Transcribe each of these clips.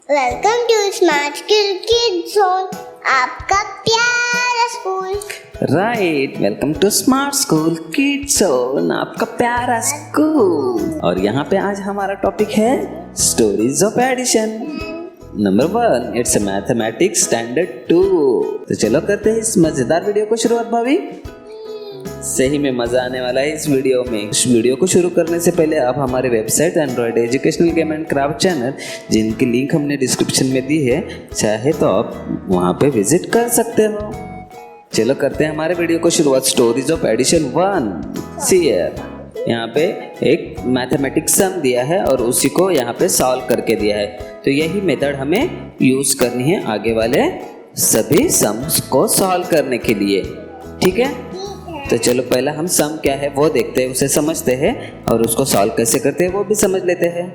Welcome to smart skill kids zone, आपका प्यारा school. Right, welcome to smart school kids zone, आपका प्यारा school. और यहाँ पे आज हमारा टॉपिक है stories of addition. Number 1, it's mathematics standard 2। तो चलो करते हैं इस मजेदार वीडियो को शुरुआत भाभी। सही में मजा आने वाला है इस वीडियो में। इस वीडियो को शुरू करने से पहले आप हमारे website Android educational game and craft channel, जिनकी लिंक हमने डिस्क्रिप्शन में दी है, चाहे तो आप वहां पे विजिट कर सकते हो। चलो करते हैं हमारे वीडियो को शुरुआत। Stories of addition 1। See here, यहाँ पे एक मैथमेटिक्स सम दिया है और उसी को यहाँ पे सॉल्व करके दिया है। तो यही मेथड हमें यूज करनी है आगे वाले सभी सम्स को सॉल्व करने के लिए, ठीक है। तो चलो पहला हम सम क्या है वो देखते हैं, उसे समझते हैं और उसको सॉल्व कैसे करते हैं वो भी समझ लेते हैं।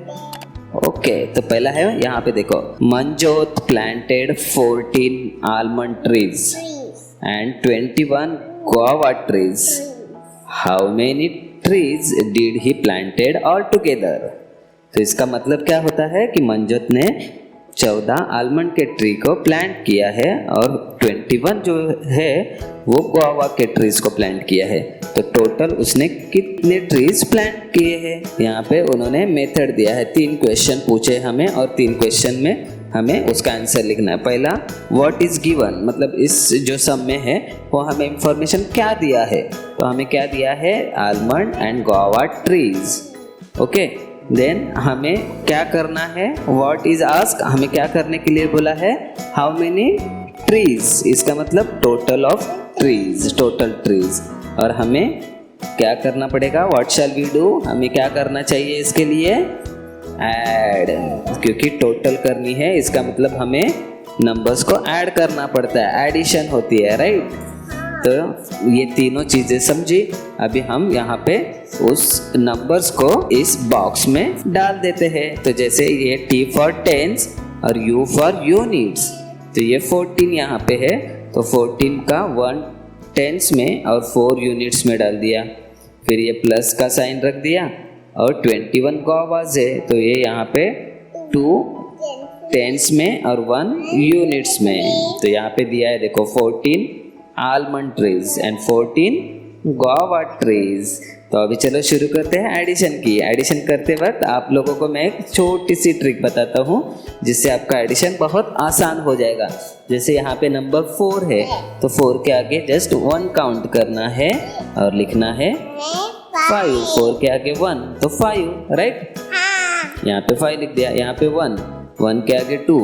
ओके, तो पहला है यहाँ पे देखो, Manjot planted 14 almond trees and 21 guava trees. How many trees did he planted all together? तो इसका मतलब क्या होता है कि मंजोत ने 14 आलमंड के ट्री को प्लांट किया है और 21 जो है वो गुआवा के ट्रीज को प्लांट किया है। तो टोटल उसने कितने ट्रीज प्लांट किए हैं। यहाँ पे उन्होंने मेथड दिया है, 3 क्वेश्चन पूछे हमें और 3 क्वेश्चन में हमें उसका आंसर लिखना है। पहला, व्हाट इज गिवन, मतलब इस जो सम में है वो हमें इंफॉर्मेशन क्या दिया है। तो हमें क्या दिया है, almond and guava trees. Okay, then हमें क्या करना है, व्हाट इज आस्क, हमें क्या करने के लिए बोला है, हाउ मेनी ट्रीज, इसका मतलब total of trees, total trees. और हमें क्या करना पड़ेगा, व्हाट शैल वी डू, हमें क्या करना चाहिए इसके लिए, ऐड, क्योंकि टोटल करनी है इसका मतलब हमें नंबर्स को ऐड करना पड़ता है, एडिशन होती है, राइट। तो ये तीनों चीजें समझी। अभी हम यहाँ पे उस नंबर्स को इस बॉक्स में डाल देते हैं। तो जैसे ये T फॉर टेंस और U फॉर यूनिट्स, तो ये 14 यहाँ पे है, तो 14 का 1 टेंस में और 4 यूनिट्स में डाल दिया। फिर ये प्लस का साइन रख दिया और 21 गुआवाज है, तो ये यहाँ पे 2 टेंस में और 1 यूनिट्स में। तो यहाँ पे दिया है देखो, 14 almond trees and 14 guava trees. तो अभी चलो शुरू करते हैं एडिशन की। एडिशन करते वक्त आप लोगों को मैं एक छोटी सी ट्रिक बताता हूँ, जिससे आपका एडिशन बहुत आसान हो जाएगा। जैसे यहाँ पे नंबर 4 है, तो 4 के आगे जस्ट 1 काउंट करना है और लिखना है 5। 4 के आगे 1 तो 5, राइट। यहाँ पे 5 लिख दिया, यहाँ पे 1 के आगे 2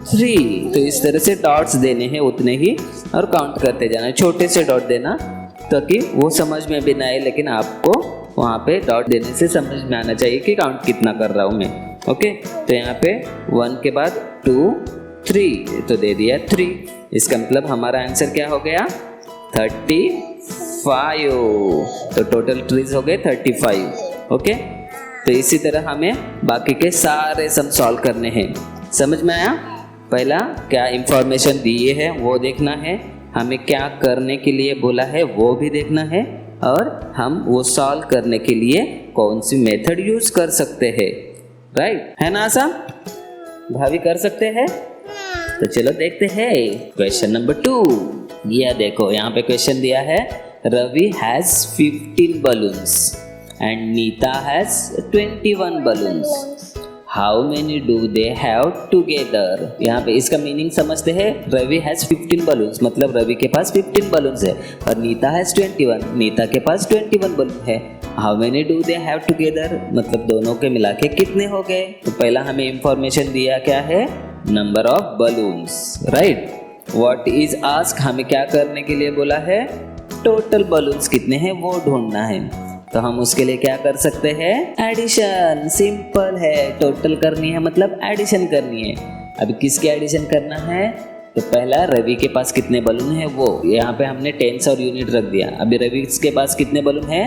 3। तो इस तरह से डॉट्स देने हैं उतने ही और काउंट करते जाना है। छोटे से डॉट देना ताकि वो समझ में भी ना आए, लेकिन आपको वहाँ पे डॉट देने से समझ में आना चाहिए कि काउंट कितना कर रहा हूँ मैं। ओके, तो यहाँ पे 1 के बाद 2 3 तो दे दिया 3। इसका मतलब हमारा आंसर क्या हो गया, 35। तो टोटल ट्रीज हो गए 35। ओके, तो इसी तरह हमें बाकी के सारे सम सॉल्व करने हैं। समझ में आया। पहला क्या इंफॉर्मेशन दिए है वो देखना है, हमें क्या करने के लिए बोला है वो भी देखना है, और हम वो सॉल्व करने के लिए कौन सी मेथड यूज कर सकते हैं, राइट, है ना आसान। भाभी कर सकते हैं। तो चलो देखते हैं क्वेश्चन नंबर 2। ये देखो यहाँ पे क्वेश्चन दिया है, Ravi has 15 balloons and Neeta has 21 balloons. How many do they have together. यहाँ पे इसका मीनिंग समझते हैं। रवि हैज 15 बलून्स, मतलब रवि के पास 15 बलून्स है, और नीता हैज 21, नीता के पास 21 बलून है। How many do they have together, मतलब दोनों के मिला के कितने हो गए। तो पहला हमें इंफॉर्मेशन दिया क्या है, number of balloons, right. What is ask, हमें क्या करने के लिए बोला है, टोटल बलून्स कितने हैं वो ढूंढना है। तो हम उसके लिए क्या कर सकते हैं, एडिशन। सिंपल है, टोटल करनी है मतलब एडिशन करनी है। अभी किसके एडिशन करना है, तो पहला रवि के पास कितने बलून है वो, यहाँ पे हमने टेंस और यूनिट रख दिया। अभी रवि के पास कितने बलून है,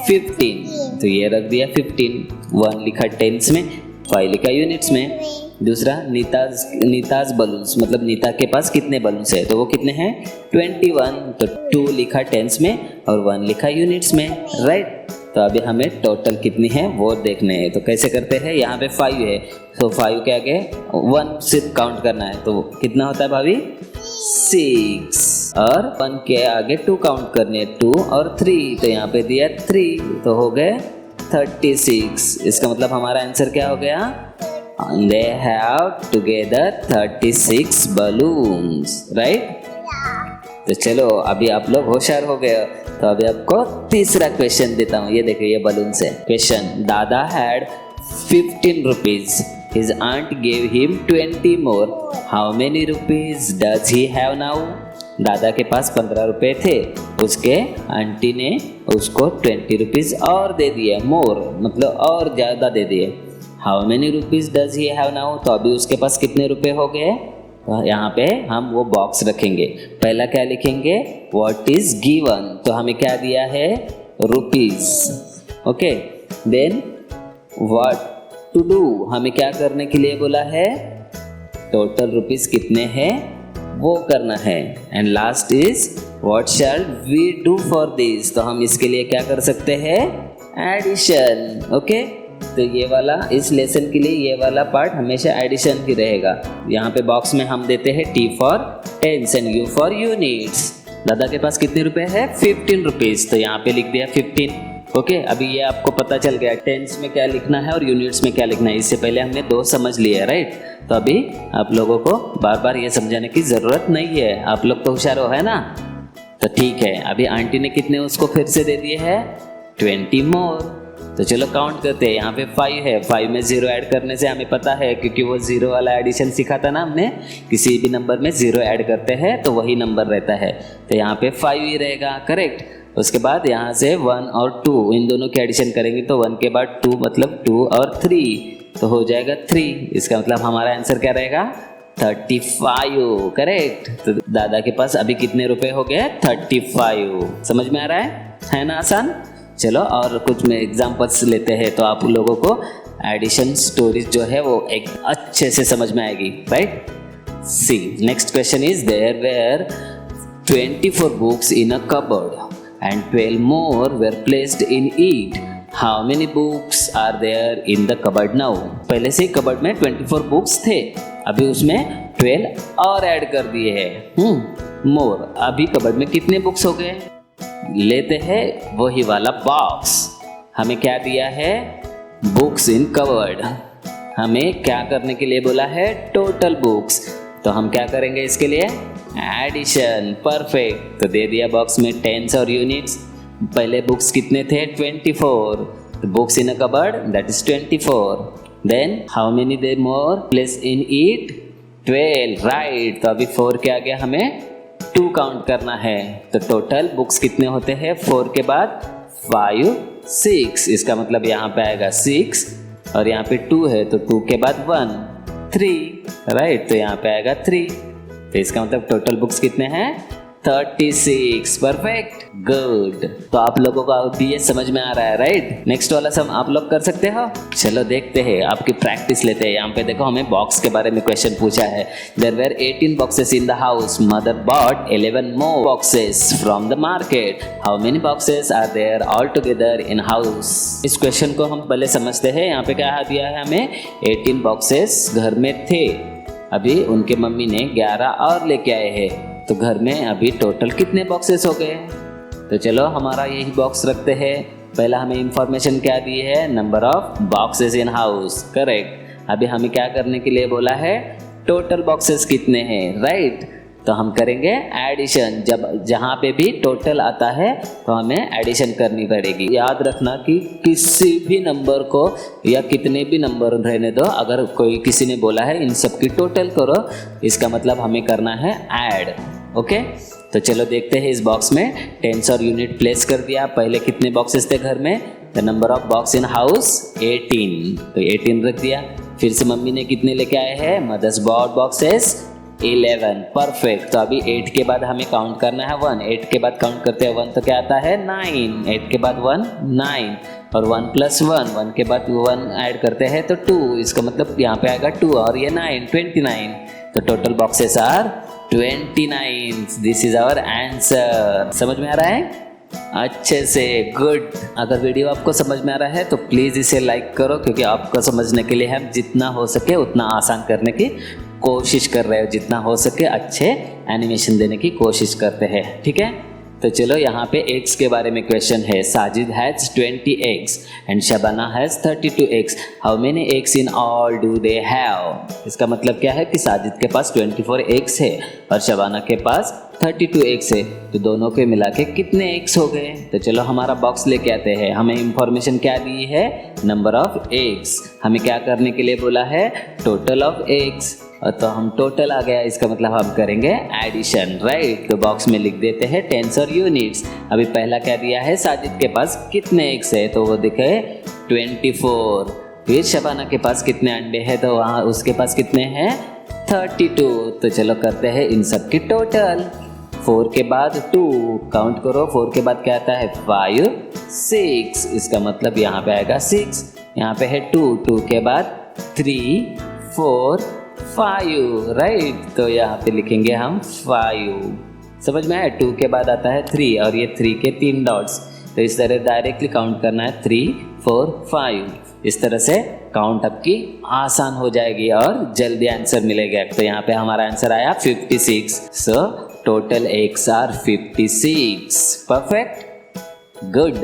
15, तो ये रख दिया 15। 1 लिखा टेंस में, 5 लिखा यूनिट्स में। दूसरा नीताज बलून्स, मतलब नीता के पास कितने बलून्स है, तो वो कितने हैं, 21, तो 2 लिखा टेंस में और 1 लिखा यूनिट्स में, राइट। तो अभी हमें टोटल कितनी है वो देखने हैं। तो कैसे करते हैं, यहाँ पे 5 है तो 5 के आगे 1 से काउंट करना है, तो कितना होता है भाभी 6, और 1 के आगे 2 काउंट करनी है, 2 और 3, तो यहाँ पे दिया 3, तो हो गए 36। इसका मतलब हमारा आंसर क्या हो गया, they have together 36 balloons, right? तो चलो अभी आप लोग होशियार हो गए, तो अभी आपको तीसरा क्वेश्चन देता हूँ। ये देखिए ये बलून से क्वेश्चन, दादा had 15 rupees, his aunt gave him 20 more, how many rupees does he have now? दादा के पास 15 रुपए थे, उसके आंटी ने उसको 20 रुपीज और दे दिए, मोर मतलब और ज़्यादा दे दिए। How many rupees does he have now, तो अभी उसके पास कितने रुपए हो गए, तो यहाँ पे हम वो बॉक्स रखेंगे। पहला क्या लिखेंगे, व्हाट इज गिवन, तो हमें क्या दिया है rupees, okay. Then what to do, हमें क्या करने के लिए बोला है, टोटल रुपीज कितने हैं वो करना है। And last is what shall we do for this, तो हम इसके लिए क्या कर सकते हैं, एडिशन, ओके। तो ये वाला इस लेसन के लिए ये वाला पार्ट हमेशा एडिशन ही रहेगा। यहाँ पे बॉक्स में हम देते हैं T for tense and U for units. दादा के पास कितने रुपए है 15 रुपीज, तो यहाँ पे लिख दिया 15, ओके। अभी ये आपको पता चल गया टेंस में क्या लिखना है और यूनिट्स में क्या लिखना है, इससे पहले हमने 2 समझ लिए, राइट। तो अभी आप लोगों को बार बार ये समझाने की जरूरत नहीं है, आप लोग तो होशियार हो, है ना। तो ठीक है, अभी आंटी ने कितने उसको फिर से दे दिए है 20 मोर, तो चलो काउंट करते हैं। यहाँ पे 5 है, 5 में 0 ऐड करने से हमें पता है, क्योंकि वो 0 वाला एडिशन सीखा था ना हमने, किसी भी नंबर में 0 ऐड करते हैं तो वही नंबर रहता है, तो यहाँ पे 5 ही रहेगा, करेक्ट। उसके बाद यहाँ से 1 और 2 इन दोनों के एडिशन करेंगे, तो 1 के बाद 2 मतलब 2 और 3, तो हो जाएगा 3। इसका मतलब हमारा आंसर क्या रहेगा 35, करेक्ट। तो दादा के पास अभी कितने रुपए हो गए 35, समझ में आ रहा है ना आसान। चलो और कुछ में एग्जांपल्स लेते हैं, तो आप लोगों को एडिशन स्टोरीज जो है वो एक अच्छे से समझ में आएगी, right. See next question is, there were 24 books in a cupboard and 12 more were placed in it, how many books are there in the cupboard now. पहले से ही कबर्ड में 24 बुक्स थे, अभी उसमें 12 और ऐड कर दिए हैं, मोर। अभी कबर्ड में कितने बुक्स हो गए, लेते हैं वही वाला बॉक्स। हमें क्या दिया है बुक्स इन कवर्ड, हमें क्या करने के लिए बोला है टोटल बुक्स, तो हम क्या करेंगे इसके लिए एडिशन, परफेक्ट। तो दे दिया बॉक्स में टेंस और यूनिट्स। पहले बुक्स कितने थे 24, तो books in a cupboard that is 24। Then how many they more place in it 12, right. तो अभी 4 के आगे हमें 2 काउंट करना है, तो टोटल बुक्स कितने होते हैं 4 के बाद 5 6, इसका मतलब यहाँ पे आएगा 6, और यहाँ पे 2 है तो 2 के बाद 1 3, राइट। तो यहाँ पे आएगा 3, तो इसका मतलब टोटल बुक्स कितने हैं 36, परफेक्ट, गुड। तो आप लोगों को अभी ये समझ में आ रहा है, राइट। नेक्स्ट वाला सम आप लोग कर सकते हो। चलो देखते हैं, आपकी प्रैक्टिस लेते हैं। यहाँ पे देखो हमें बॉक्स के बारे में क्वेश्चन पूछा है। There were 18 boxes in the house, mother bought 11 more boxes from the market, how many boxes are there all together in house. इस क्वेश्चन को हम पहले समझते हैं। यहाँ पे क्या दिया है हमें 18 बॉक्सेस घर में थे, अभी उनके मम्मी ने 11 और लेके आए हैं, तो घर में अभी टोटल कितने बॉक्सेस हो गए। तो चलो हमारा यही बॉक्स रखते हैं। पहला हमें इंफॉर्मेशन क्या दी है, number of boxes in house, correct. अभी हमें क्या करने के लिए बोला है टोटल बॉक्सेस कितने हैं, राइट। तो हम करेंगे एडिशन, जब जहाँ पे भी टोटल आता है तो हमें एडिशन करनी पड़ेगी। याद रखना कि किसी भी नंबर को या कितने भी नंबर रहने दो, अगर कोई किसी ने बोला है इन सब की टोटल करो, इसका मतलब हमें करना है ऐड, ओके। तो चलो देखते हैं इस बॉक्स में टेंस और यूनिट प्लेस कर दिया। पहले कितने बॉक्सेस थे घर में, the number of box in house 18, तो 18 रख दिया। फिर से मम्मी ने कितने लेके आए हैं, मदर्स बॉट बॉक्सेस 11, परफेक्ट। तो अभी 8 के बाद हमें काउंट करना है 1, 8 के बाद काउंट करते हैं 1 तो क्या आता है 9, 8 के बाद 1 9, और 1 + 1, 1 के बाद 1 ऐड करते हैं तो 2, इसका मतलब यहाँ पे आएगा 2 और ये 9 29, तो total boxes are 29। This is our answer. समझ में आ रहा है, अच्छे से, गुड। अगर वीडियो आपको समझ में आ रहा है तो प्लीज़ इसे लाइक करो, क्योंकि आपको समझने के लिए हम जितना हो सके उतना आसान करने की कोशिश कर रहे हो, जितना हो सके अच्छे एनिमेशन देने की कोशिश करते हैं, ठीक है। तो चलो यहाँ पे एग्स के बारे में क्वेश्चन है। Sajid has 20 eggs and Shabana has 32 eggs। How many eggs in all do they have? इसका मतलब क्या है कि साजिद के पास 24 एग्स है और शबाना के पास 32 एग्स है, तो दोनों के मिला के कितने एग्स हो गए? तो चलो हमारा बॉक्स लेके आते हैं। हमें इंफॉर्मेशन क्या दी है? Number of eggs. हमें क्या करने के लिए बोला है? Total of eggs. तो हम टोटल आ गया, इसका मतलब हम करेंगे एडिशन, राइट। तो बॉक्स में लिख देते हैं टेंस और यूनिट्स। अभी पहला क्या दिया है? साजिद के पास कितने एग्स है? तो वो दिखे 24। फिर शबाना के पास कितने अंडे हैं? तो वहाँ उसके पास कितने हैं? 32। तो चलो करते हैं इन सब की टोटल। 4 के बाद 2 काउंट करो, 4 के बाद क्या आता है? 5 6। इसका मतलब यहाँ पे आएगा 6। यहाँ पे है 2 के बाद 3 4 5, राइट। तो यहाँ पे लिखेंगे हम 5। समझ में आया? 2 के बाद आता है 3 और ये 3 के 3 डॉट्स। तो इस तरह डायरेक्टली काउंट करना है 3 4 5। इस तरह से काउंट आपकी आसान हो जाएगी और जल्दी आंसर मिलेगा। तो यहाँ पे हमारा आंसर आया 56। So total eggs are 56। Perfect, good.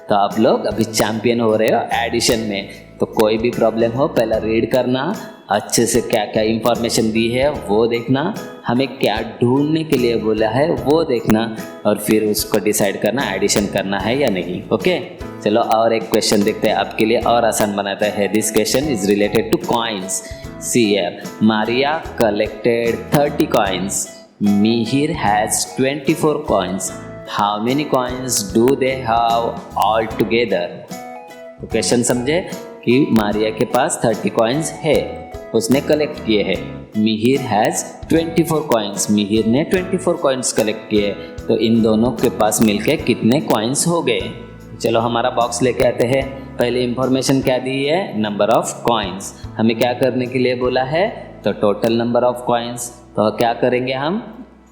तो आप लोग अभी चैंपियन हो रहे हो एडिशन में। तो कोई भी प्रॉब्लम हो पहला रीड करना, अच्छे से क्या क्या इंफॉर्मेशन दी है वो देखना, हमें क्या ढूंढने के लिए बोला है वो देखना, और फिर उसको डिसाइड करना एडिशन करना है या नहीं। ओके, चलो और एक क्वेश्चन देखते हैं, आपके लिए और आसान बनाता है। This question is related two coins. See here, Maria collected 30 coins, Mihir has 24 coins. How many coins do they have all together? तो क्वेश्चन समझे कि मारिया के पास 30 कॉइन्स है, उसने कलेक्ट किए हैं। मिहिर हैज़ 24 कॉइन्स, मिहिर ने 24 कॉइन्स कलेक्ट किए। तो इन दोनों के पास मिलके कितने कॉइन्स हो गए? चलो हमारा बॉक्स लेके आते हैं। पहले इंफॉर्मेशन क्या दी है? Number of coins. हमें क्या करने के लिए बोला है? तो टोटल नंबर ऑफ कॉइन्स। तो क्या करेंगे हम?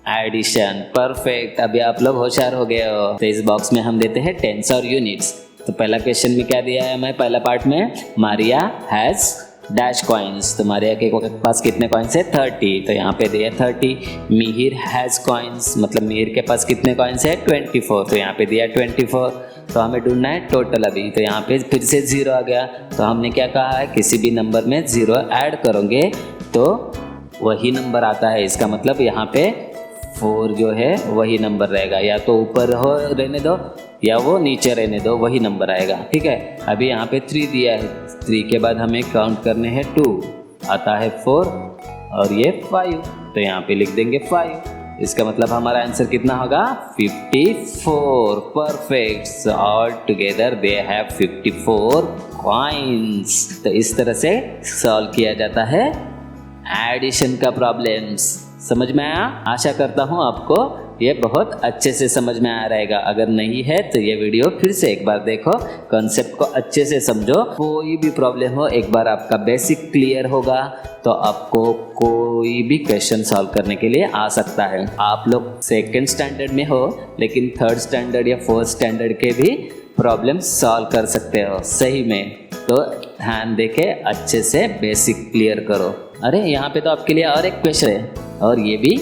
एडिशन। परफेक्ट, अभी आप लोग होशियार हो गए हो। तो इस बॉक्स में हम देते हैं टेंस और यूनिट्स। तो पहला क्वेश्चन में क्या दिया है हमें? पहला पार्ट में मारिया हैज़ डैश कॉइन्स। तो मारिया के पास कितने कॉइन्स है? 30। तो यहाँ पे दिया 30। मिहिर हैज़ कॉइन्स, मतलब मिहिर के पास कितने कॉइन्स है? 24। तो यहाँ पे दिया 24। तो हमें ढूंढना है टोटल अभी। तो यहाँ पे फिर से 0 आ गया। तो हमने क्या कहा है? किसी भी नंबर में 0 ऐड करोगे तो वही नंबर आता है। इसका मतलब यहाँ पे 4 जो है वही नंबर रहेगा, या तो ऊपर हो रहने दो या वो नीचे रहने दो, वही नंबर आएगा, ठीक है। अभी यहाँ पे 3 दिया है, 3 के बाद हमें काउंट करने हैं 2, आता है 4 और ये 5। तो यहाँ पे लिख देंगे 5। इसका मतलब हमारा आंसर कितना होगा? 54। Perfect, all together they have 54 coins. तो इस तरह से सॉल्व किया जाता है एडिशन का प्रॉब्लम्स। समझ में आया? आशा करता हूँ आपको ये बहुत अच्छे से समझ में आ रहेगा। अगर नहीं है तो ये वीडियो फिर से एक बार देखो, कॉन्सेप्ट को अच्छे से समझो। कोई भी प्रॉब्लम हो, एक बार आपका बेसिक क्लियर होगा तो आपको कोई भी क्वेश्चन सॉल्व करने के लिए आ सकता है। आप लोग 2nd स्टैंडर्ड में हो लेकिन 3rd स्टैंडर्ड या 4th स्टैंडर्ड के भी प्रॉब्लम सॉल्व कर सकते हो सही में। तो ध्यान देके अच्छे से बेसिक क्लियर करो। अरे यहाँ पे तो आपके लिए और एक क्वेश्चन है, और ये भी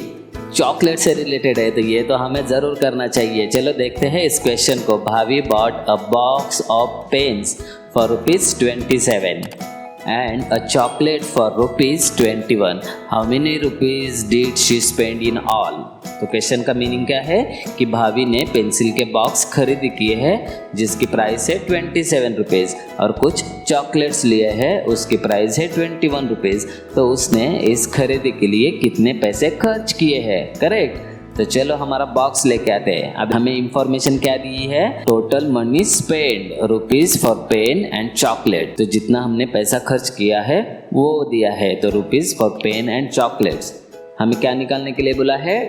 चॉकलेट से रिलेटेड है, तो ये तो हमें ज़रूर करना चाहिए। चलो देखते हैं इस क्वेश्चन को। भाभी bought a box of pens for ₹27 and a chocolate for ₹21. How many rupees did she spend in all? तो क्वेश्चन का मीनिंग क्या है कि भाभी ने पेंसिल के बॉक्स खरीदी किए हैं जिसकी प्राइस है 27 रुपीज़, और कुछ चॉकलेट्स लिए हैं उसकी प्राइस है 21 रुपीज़। तो उसने इस खरीदी के लिए कितने पैसे खर्च किए हैं? करेक्ट। तो चलो हमारा बॉक्स लेके आते हैं। अब हमें इंफॉर्मेशन क्या दी है? Total money spend rupees for pen and chocolate. तो जितना हमने पैसा खर्च किया है वो दिया है, तो rupees for pen and chocolates. हमें क्या निकालने के लिए बोला है?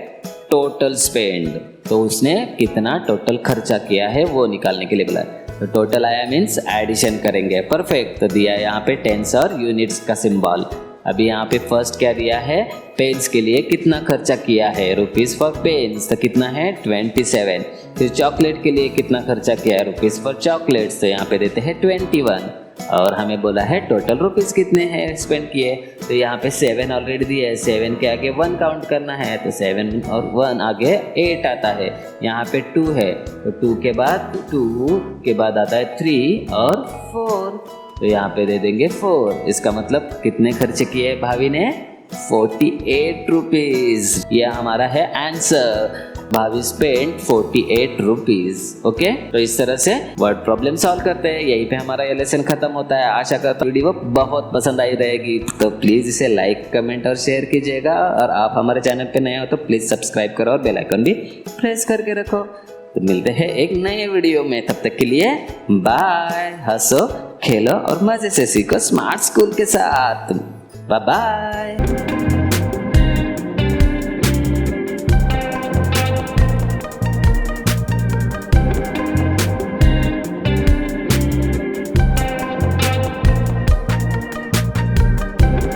Total spend. तो उसने कितना टोटल खर्चा किया है वो निकालने के लिए बोला है। तो टोटल आया मीन्स एडिशन करेंगे। परफेक्ट। तो दिया है यहाँ पे टेंस और यूनिट्स का सिंबल। अभी यहाँ पे फर्स्ट क्या दिया है, पेन्स के लिए कितना खर्चा किया है, रुपीज फॉर पेन्स तो कितना है 27। फिर चॉकलेट के लिए कितना खर्चा किया है, रुपीज फॉर चॉकलेट्स तो यहाँ पे देते हैं 21। और हमें बोला है टोटल रुपीज कितने हैं स्पेंड किए, तो यहाँ पे 7 ऑलरेडी दिया है, 7 के आगे 1 काउंट करना है तो 7 और 1 आगे 8 आता है। यहाँ पे 2 है तो 2 के बाद आता है 3 और 4 तो यहाँ पे दे देंगे 4। इसका मतलब कितने खर्चे किए भाभी ने, 48 रुपीज। यह हमारा है आंसर, भाभी स्पेंड 48 रुपीज। ओके, तो इस तरह से वर्ड प्रॉब्लम सॉल्व करते हैं। यहीं पे हमारा ये लेसन खत्म होता है। आशा करता हूँ वीडियो बहुत पसंद आई रहेगी, तो प्लीज इसे लाइक कमेंट और शेयर कीजिएगा। और आप हमारे चैनल पे नए हो तो प्लीज सब्सक्राइब करो और बेल आइकन भी प्रेस करके रखो। तो मिलते हैं एक नए वीडियो में, तब तक के लिए बाय। हंसो, खेलो और मजे से सीखो स्मार्ट स्कूल के साथ। Bye bye.